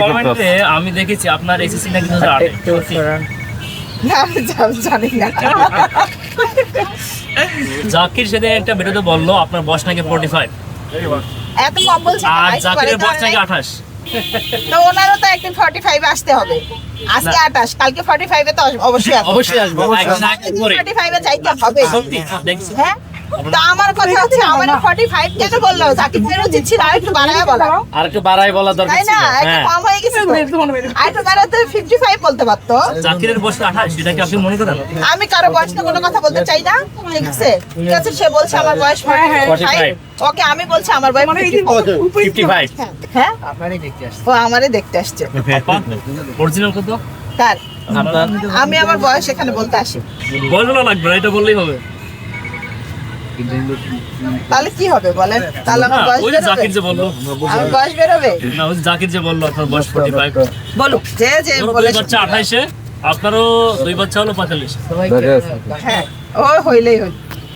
কমেন্টে আমি দেখেছি আপনার এসএসসি নাকি 2008 না আমি জানি না। জাকির সেদিন একটা ভিডিওতে বললো আপনার বয়স নাকি 45 এত কম বলছে না, আর একটু জাকিরের করে বয়স নাকি দাঁড়ায়। 28 তো ওনারও তো একদিন 45 আসতে হবে। আজকে 28, কালকে 45 এ তো অবশ্যই আসবে। অবশ্যই আসবে একদিন আগে করে 45 এ চাইতে হবে। সত্যি দেখছি হ্যাঁ, তো আমার কথা হচ্ছে আমার 45 কেন বললো? জাকির ফেরত দিচ্ছি আর একটু বাড়ায় বলা, আর একটু বাড়াই বলা দরকার তাই ছিল না? একটু হ্যাঁ কম হয়ে গেছে তো। আর একটু বাড়াতে 55 বলতে পারতো। জাকিরের বয়স 28 সেটা কি আপনি মনে করেন? আমি কারো বয়স নিয়ে কোনো কথা বলতে চাই না, ঠিক আছে? ঠিক আছে, সে বলছে আমার বয়স 45, ওকে আমি বলছি আমার বয়স 55 হ্যাঁ, আপনারই দেখতে আসছে। ও আমারে দেখতে আসছে। অরিজিনাল কত তার আপনার আমি আমার বয়স এখানে বলতে আসি, বয়স বলা লাগবে না, এটা বললেই হবে তাহলে কি হবে বলেন? তাহলে আমার না, বয়স ওই যে বেরোবে? জাকির যে বললো আমার বয়স বেরোবে? না ওই যে জাকির যে বললো আপনার বয়স 45 বলুক যে যে ওর বলে, দুই বাচ্চা 28 আপনারও 2 বাচ্চা হলো 45 সবাই হ্যাঁ ও হইলেই হইল।